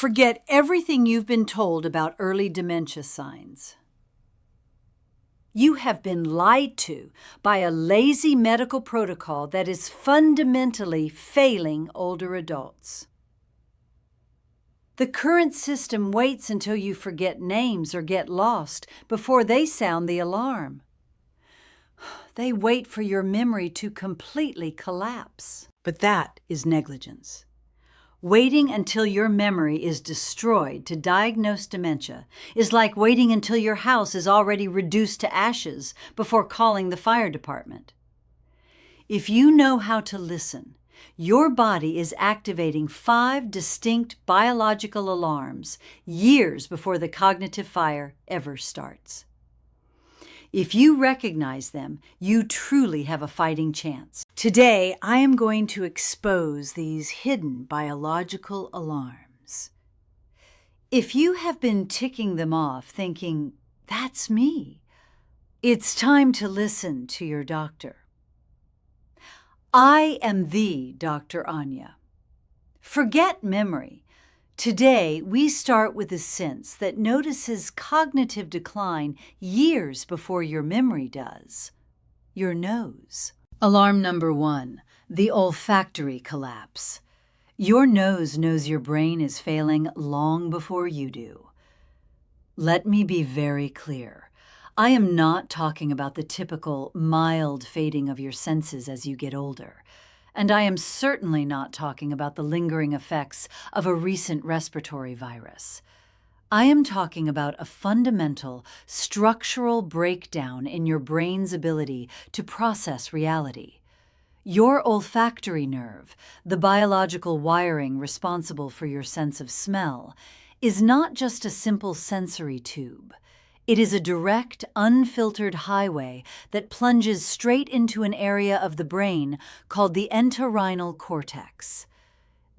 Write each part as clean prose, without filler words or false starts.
Forget everything you've been told about early dementia signs. You have been lied to by a lazy medical protocol that is fundamentally failing older adults. The current system waits until you forget names or get lost before they sound the alarm. They wait for your memory to completely collapse. But that is negligence. Waiting until your memory is destroyed to diagnose dementia is like waiting until your house is already reduced to ashes before calling the fire department. If you know how to listen, your body is activating 5 distinct biological alarms years before the cognitive fire ever starts. If you recognize them, you truly have a fighting chance. Today, I am going to expose these hidden biological alarms. If you have been ticking them off thinking, "That's me," it's time to listen to your doctor. I am the Dr. Anya. Forget memory. Today, we start with a sense that notices cognitive decline years before your memory does. Your nose. Alarm number 1, the olfactory collapse. Your nose knows your brain is failing long before you do. Let me be very clear. I am not talking about the typical mild fading of your senses as you get older. And I am certainly not talking about the lingering effects of a recent respiratory virus. I am talking about a fundamental, structural breakdown in your brain's ability to process reality. Your olfactory nerve, the biological wiring responsible for your sense of smell, is not just a simple sensory tube. It is a direct, unfiltered highway that plunges straight into an area of the brain called the entorhinal cortex.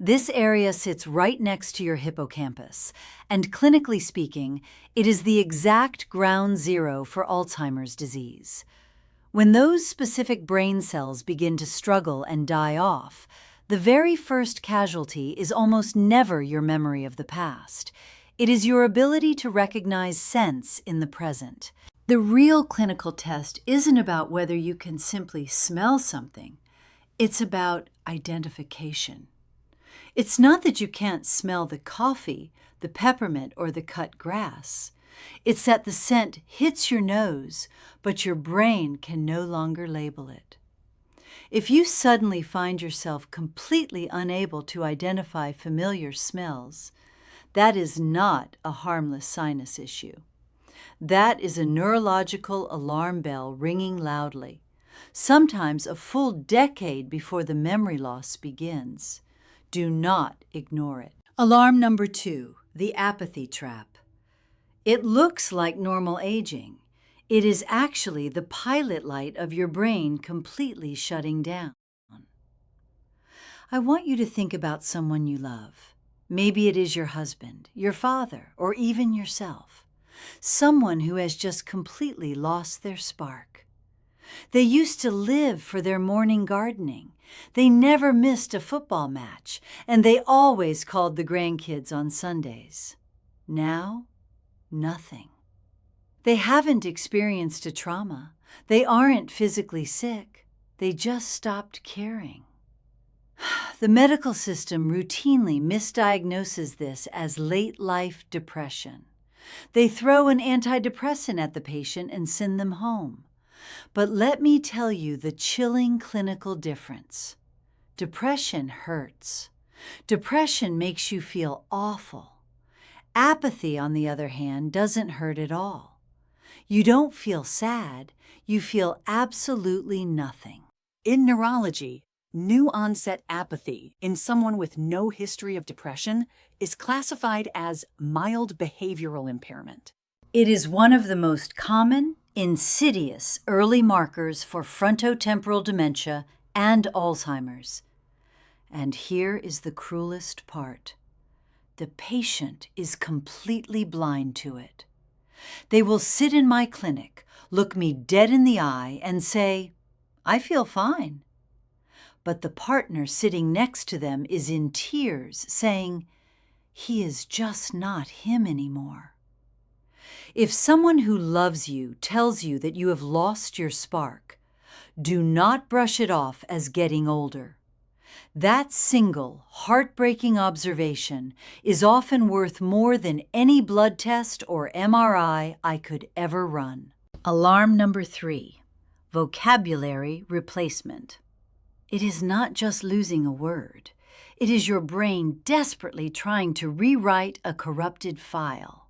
This area sits right next to your hippocampus, and clinically speaking, it is the exact ground zero for Alzheimer's disease. When those specific brain cells begin to struggle and die off, the very first casualty is almost never your memory of the past. It is your ability to recognize sense in the present. The real clinical test isn't about whether you can simply smell something. It's about identification. It's not that you can't smell the coffee, the peppermint, or the cut grass. It's that the scent hits your nose, but your brain can no longer label it. If you suddenly find yourself completely unable to identify familiar smells, that is not a harmless sinus issue. That is a neurological alarm bell ringing loudly, sometimes a full decade before the memory loss begins. Do not ignore it. Alarm number 2, the apathy trap. It looks like normal aging. It is actually the pilot light of your brain completely shutting down. I want you to think about someone you love. Maybe it is your husband, your father, or even yourself. Someone who has just completely lost their spark. They used to live for their morning gardening. They never missed a football match, and they always called the grandkids on Sundays. Now, nothing. They haven't experienced a trauma. They aren't physically sick. They just stopped caring. The medical system routinely misdiagnoses this as late-life depression. They throw an antidepressant at the patient and send them home. But let me tell you the chilling clinical difference. Depression hurts. Depression makes you feel awful. Apathy, on the other hand, doesn't hurt at all. You don't feel sad. You feel absolutely nothing. In neurology, new-onset apathy in someone with no history of depression is classified as mild behavioral impairment. It is one of the most common, insidious early markers for frontotemporal dementia and Alzheimer's. And here is the cruelest part. The patient is completely blind to it. They will sit in my clinic, look me dead in the eye, and say, "I feel fine." But the partner sitting next to them is in tears, saying, he is just not him anymore. If someone who loves you tells you that you have lost your spark, do not brush it off as getting older. That single, heartbreaking observation is often worth more than any blood test or MRI I could ever run. Alarm number 3, vocabulary replacement. It is not just losing a word. It is your brain desperately trying to rewrite a corrupted file.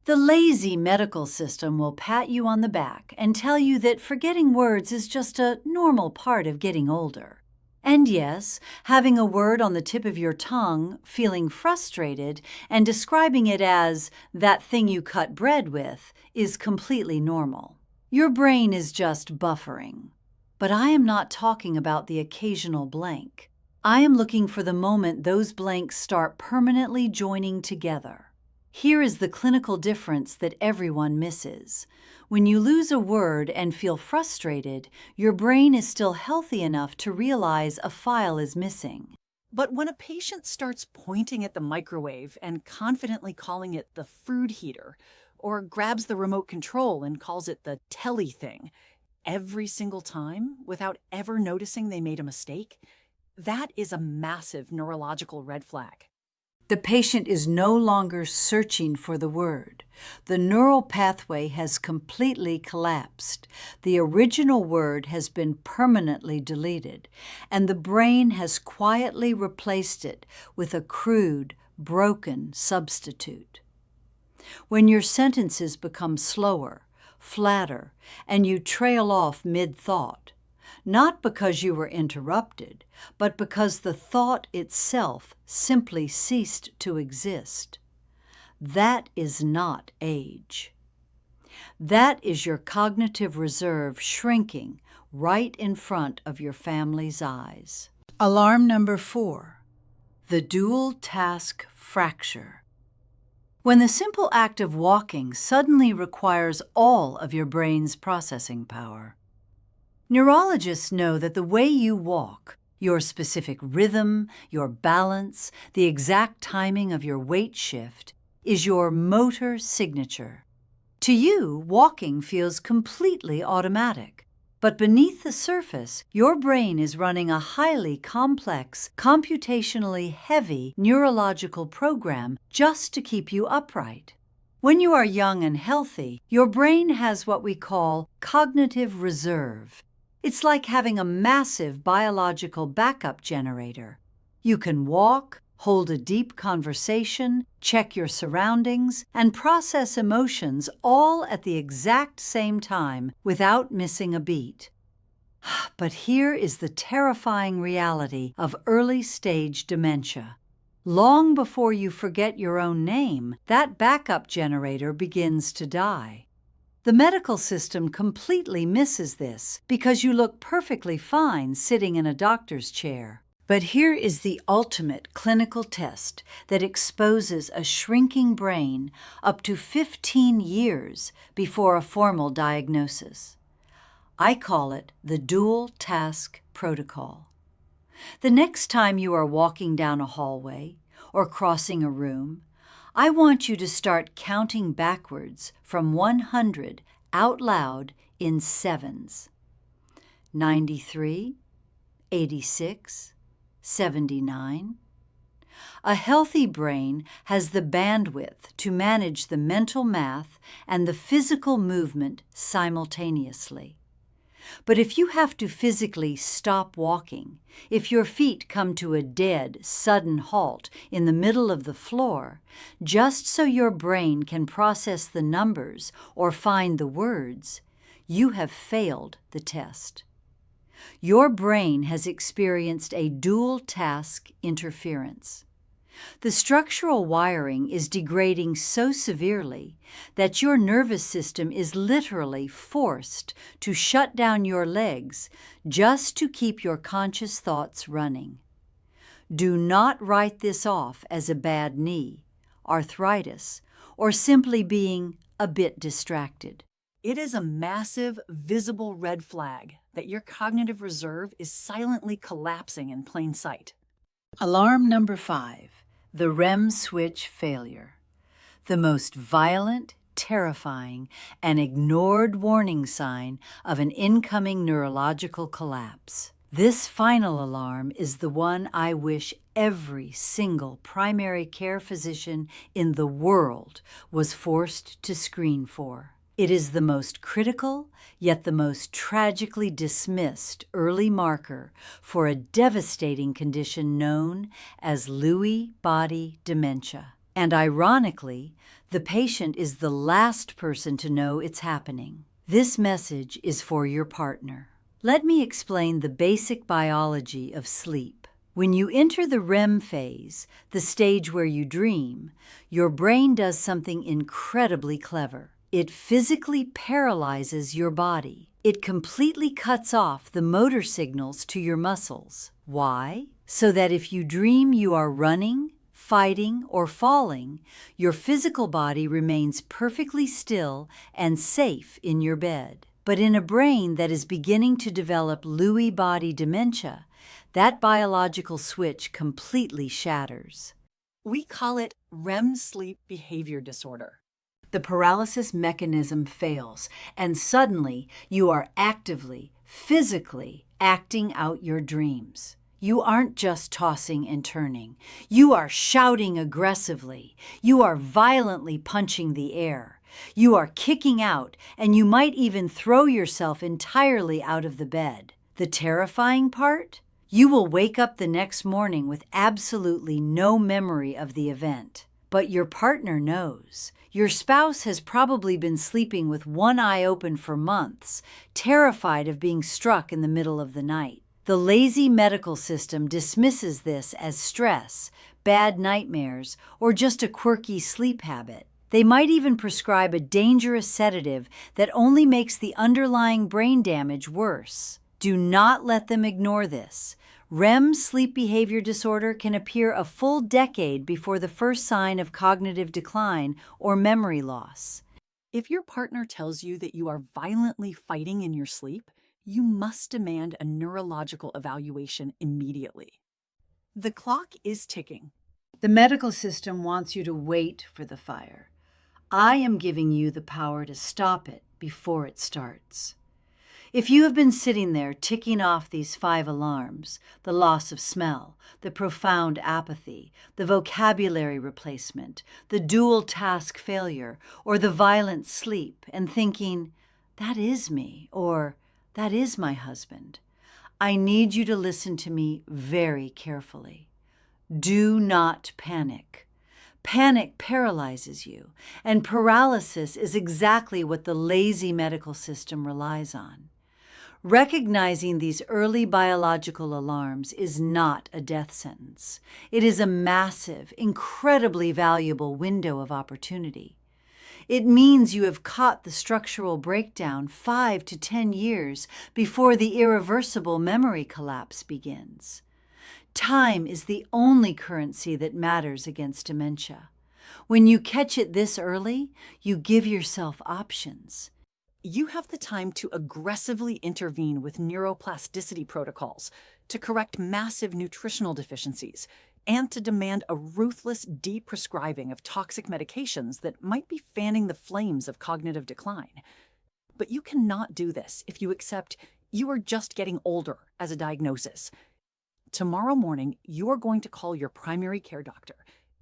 The lazy medical system will pat you on the back and tell you that forgetting words is just a normal part of getting older. And yes, having a word on the tip of your tongue, feeling frustrated, and describing it as that thing you cut bread with is completely normal. Your brain is just buffering. But I am not talking about the occasional blank. I am looking for the moment those blanks start permanently joining together. Here is the clinical difference that everyone misses. When you lose a word and feel frustrated, your brain is still healthy enough to realize a file is missing. But when a patient starts pointing at the microwave and confidently calling it the food heater, or grabs the remote control and calls it the telly thing, every single time without ever noticing they made a mistake, that is a massive neurological red flag. The patient is no longer searching for the word. The neural pathway has completely collapsed. The original word has been permanently deleted, and the brain has quietly replaced it with a crude, broken substitute. When your sentences become slower, flatter, and you trail off mid-thought, not because you were interrupted, but because the thought itself simply ceased to exist. That is not age. That is your cognitive reserve shrinking right in front of your family's eyes. Alarm number 4, the dual task fracture. When the simple act of walking suddenly requires all of your brain's processing power. Neurologists know that the way you walk, your specific rhythm, your balance, the exact timing of your weight shift, is your motor signature. To you, walking feels completely automatic. But beneath the surface, your brain is running a highly complex, computationally heavy neurological program just to keep you upright. When you are young and healthy, your brain has what we call cognitive reserve. It's like having a massive biological backup generator. You can walk, hold a deep conversation, check your surroundings, and process emotions all at the exact same time without missing a beat. But here is the terrifying reality of early-stage dementia. Long before you forget your own name, that backup generator begins to die. The medical system completely misses this because you look perfectly fine sitting in a doctor's chair. But here is the ultimate clinical test that exposes a shrinking brain up to 15 years before a formal diagnosis. I call it the dual task protocol. The next time you are walking down a hallway or crossing a room, I want you to start counting backwards from 100 out loud in sevens. 93, 86, 79. A healthy brain has the bandwidth to manage the mental math and the physical movement simultaneously. But if you have to physically stop walking, if your feet come to a dead, sudden halt in the middle of the floor, just so your brain can process the numbers or find the words, you have failed the test. Your brain has experienced a dual task interference. The structural wiring is degrading so severely that your nervous system is literally forced to shut down your legs just to keep your conscious thoughts running. Do not write this off as a bad knee, arthritis, or simply being a bit distracted. It is a massive, visible red flag that your cognitive reserve is silently collapsing in plain sight. Alarm number 5, The REM switch failure, the most violent, terrifying, and ignored warning sign of an incoming neurological collapse. This final alarm is the one I wish every single primary care physician in the world was forced to screen for. It is the most critical, yet the most tragically dismissed early marker for a devastating condition known as Lewy Body Dementia. And ironically, the patient is the last person to know it's happening. This message is for your partner. Let me explain the basic biology of sleep. When you enter the REM phase, the stage where you dream, your brain does something incredibly clever. It physically paralyzes your body. It completely cuts off the motor signals to your muscles. Why? So that if you dream you are running, fighting, or falling, your physical body remains perfectly still and safe in your bed. But in a brain that is beginning to develop Lewy body dementia, that biological switch completely shatters. We call it REM sleep behavior disorder. The paralysis mechanism fails, and suddenly you are actively, physically acting out your dreams. You aren't just tossing and turning. You are shouting aggressively. You are violently punching the air. You are kicking out, and you might even throw yourself entirely out of the bed. The terrifying part? You will wake up the next morning with absolutely no memory of the event. But your partner knows. Your spouse has probably been sleeping with one eye open for months, terrified of being struck in the middle of the night. The lazy medical system dismisses this as stress, bad nightmares, or just a quirky sleep habit. They might even prescribe a dangerous sedative that only makes the underlying brain damage worse. Do not let them ignore this. REM sleep behavior disorder can appear a full decade before the first sign of cognitive decline or memory loss. If your partner tells you that you are violently fighting in your sleep, you must demand a neurological evaluation immediately. The clock is ticking. The medical system wants you to wait for the fire. I am giving you the power to stop it before it starts. If you have been sitting there ticking off these 5 alarms, the loss of smell, the profound apathy, the vocabulary replacement, the dual task failure, or the violent sleep, and thinking, that is me, or that is my husband, I need you to listen to me very carefully. Do not panic. Panic paralyzes you, and paralysis is exactly what the lazy medical system relies on. Recognizing these early biological alarms is not a death sentence. It is a massive, incredibly valuable window of opportunity. It means you have caught the structural breakdown 5 to 10 years before the irreversible memory collapse begins. Time is the only currency that matters against dementia. When you catch it this early, you give yourself options. You have the time to aggressively intervene with neuroplasticity protocols, to correct massive nutritional deficiencies, and to demand a ruthless deprescribing of toxic medications that might be fanning the flames of cognitive decline. But you cannot do this if you accept you are just getting older as a diagnosis. Tomorrow morning, you are going to call your primary care doctor.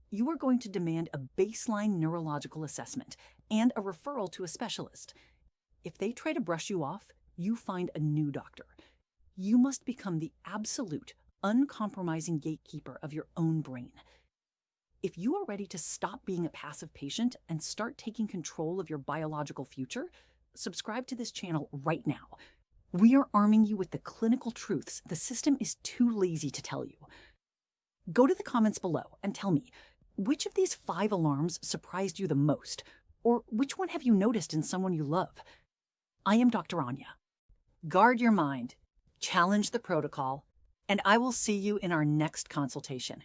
You are going to demand a baseline neurological assessment and a referral to a specialist. If they try to brush you off, you find a new doctor. You must become the absolute, uncompromising gatekeeper of your own brain. If you are ready to stop being a passive patient and start taking control of your biological future, subscribe to this channel right now. We are arming you with the clinical truths the system is too lazy to tell you. Go to the comments below and tell me, which of these 5 alarms surprised you the most? Or which one have you noticed in someone you love? I am Dr. Anya. Guard your mind, challenge the protocol, and I will see you in our next consultation.